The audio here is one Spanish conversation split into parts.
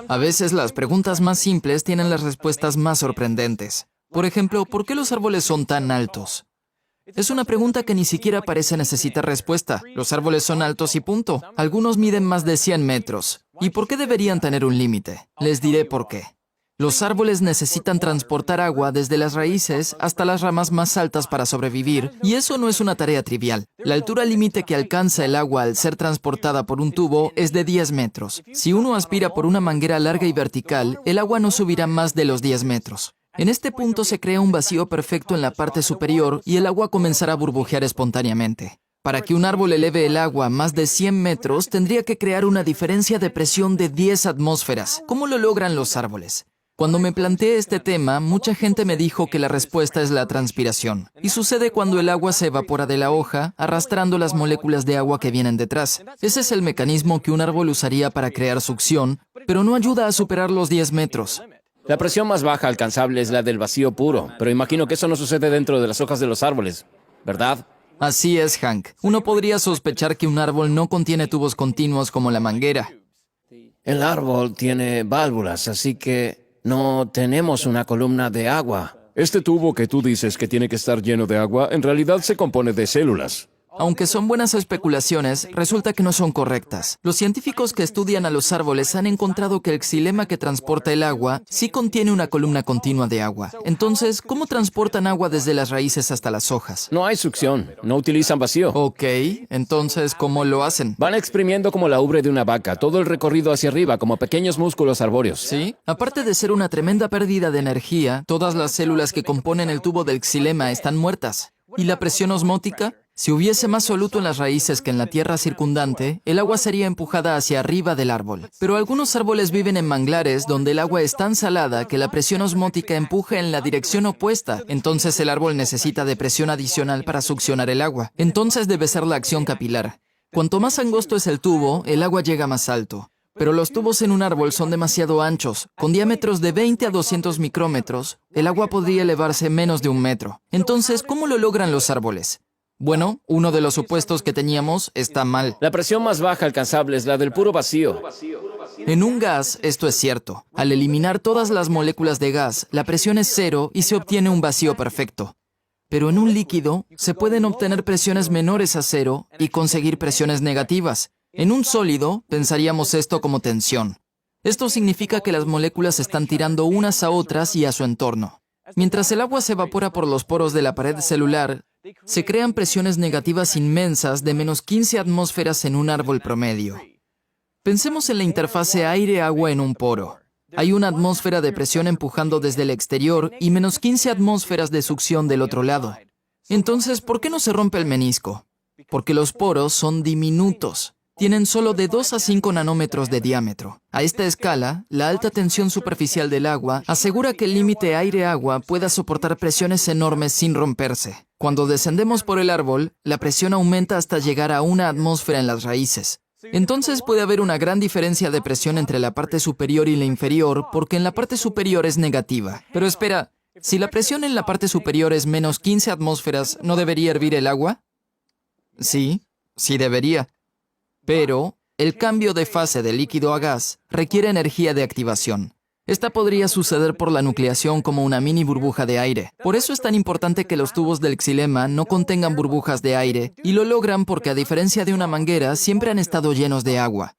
A veces las preguntas más simples tienen las respuestas más sorprendentes. Por ejemplo, ¿por qué los árboles son tan altos? Es una pregunta que ni siquiera parece necesitar respuesta. Los árboles son altos y punto. Algunos miden más de 100 metros. ¿Y por qué deberían tener un límite? Les diré por qué. Los árboles necesitan transportar agua desde las raíces hasta las ramas más altas para sobrevivir, y eso no es una tarea trivial. La altura límite que alcanza el agua al ser transportada por un tubo es de 10 metros. Si uno aspira por una manguera larga y vertical, el agua no subirá más de los 10 metros. En este punto se crea un vacío perfecto en la parte superior y el agua comenzará a burbujear espontáneamente. Para que un árbol eleve el agua más de 100 metros, tendría que crear una diferencia de presión de 10 atmósferas. ¿Cómo lo logran los árboles? Cuando me planteé este tema, mucha gente me dijo que la respuesta es la transpiración. Y sucede cuando el agua se evapora de la hoja, arrastrando las moléculas de agua que vienen detrás. Ese es el mecanismo que un árbol usaría para crear succión, pero no ayuda a superar los 10 metros. La presión más baja alcanzable es la del vacío puro, pero imagino que eso no sucede dentro de las hojas de los árboles, ¿verdad? Así es, Hank. Uno podría sospechar que un árbol no contiene tubos continuos como la manguera. El árbol tiene válvulas, así que no tenemos una columna de agua. Este tubo que tú dices que tiene que estar lleno de agua, en realidad se compone de células. Aunque son buenas especulaciones, resulta que no son correctas. Los científicos que estudian a los árboles han encontrado que el xilema que transporta el agua sí contiene una columna continua de agua. Entonces, ¿cómo transportan agua desde las raíces hasta las hojas? No hay succión, no utilizan vacío. Ok, entonces, ¿cómo lo hacen? Van exprimiendo como la ubre de una vaca, todo el recorrido hacia arriba, como pequeños músculos arbóreos. ¿Sí? Aparte de ser una tremenda pérdida de energía, todas las células que componen el tubo del xilema están muertas. ¿Y la presión osmótica? Si hubiese más soluto en las raíces que en la tierra circundante, el agua sería empujada hacia arriba del árbol. Pero algunos árboles viven en manglares donde el agua es tan salada que la presión osmótica empuja en la dirección opuesta. Entonces el árbol necesita de presión adicional para succionar el agua. Entonces debe ser la acción capilar. Cuanto más angosto es el tubo, el agua llega más alto. Pero los tubos en un árbol son demasiado anchos. Con diámetros de 20 a 200 micrómetros, el agua podría elevarse menos de 1 metro. Entonces, ¿cómo lo logran los árboles? Bueno, uno de los supuestos que teníamos está mal. La presión más baja alcanzable es la del puro vacío. En un gas, esto es cierto. Al eliminar todas las moléculas de gas, la presión es cero y se obtiene un vacío perfecto. Pero en un líquido, se pueden obtener presiones menores a cero y conseguir presiones negativas. En un sólido, pensaríamos esto como tensión. Esto significa que las moléculas están tirando unas a otras y a su entorno. Mientras el agua se evapora por los poros de la pared celular, se crean presiones negativas inmensas de menos 15 atmósferas en un árbol promedio. Pensemos en la interfase aire-agua en un poro. Hay una atmósfera de presión empujando desde el exterior y menos 15 atmósferas de succión del otro lado. Entonces, ¿por qué no se rompe el menisco? Porque los poros son diminutos. Tienen solo de 2 a 5 nanómetros de diámetro. A esta escala, la alta tensión superficial del agua asegura que el límite aire-agua pueda soportar presiones enormes sin romperse. Cuando descendemos por el árbol, la presión aumenta hasta llegar a 1 atmósfera en las raíces. Entonces puede haber una gran diferencia de presión entre la parte superior y la inferior, porque en la parte superior es negativa. Pero espera, si la presión en la parte superior es menos 15 atmósferas, ¿no debería hervir el agua? Sí debería. Pero el cambio de fase de líquido a gas requiere energía de activación. Esta podría suceder por la nucleación como una mini burbuja de aire. Por eso es tan importante que los tubos del xilema no contengan burbujas de aire, y lo logran porque, a diferencia de una manguera, siempre han estado llenos de agua.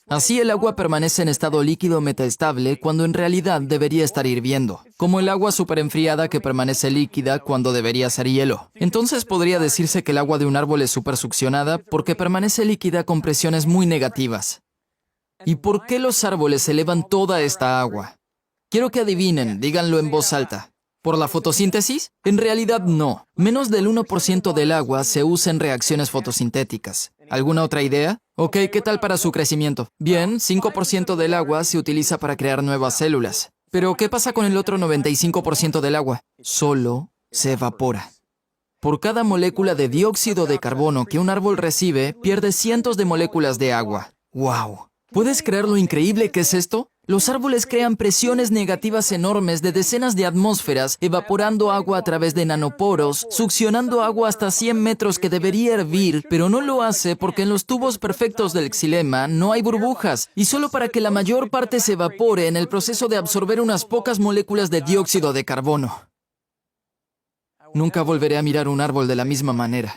Así el agua permanece en estado líquido metaestable cuando en realidad debería estar hirviendo, como el agua superenfriada que permanece líquida cuando debería ser hielo. Entonces podría decirse que el agua de un árbol es supersuccionada porque permanece líquida con presiones muy negativas. ¿Y por qué los árboles elevan toda esta agua? Quiero que adivinen, díganlo en voz alta. ¿Por la fotosíntesis? En realidad no. Menos del 1% del agua se usa en reacciones fotosintéticas. ¿Alguna otra idea? Ok, ¿qué tal para su crecimiento? Bien, 5% del agua se utiliza para crear nuevas células. Pero, ¿qué pasa con el otro 95% del agua? Solo se evapora. Por cada molécula de dióxido de carbono que un árbol recibe, pierde cientos de moléculas de agua. ¡Wow! ¿Puedes creer lo increíble que es esto? Los árboles crean presiones negativas enormes de decenas de atmósferas, evaporando agua a través de nanoporos, succionando agua hasta 100 metros que debería hervir, pero no lo hace porque en los tubos perfectos del xilema no hay burbujas, y solo para que la mayor parte se evapore en el proceso de absorber unas pocas moléculas de dióxido de carbono. Nunca volveré a mirar un árbol de la misma manera.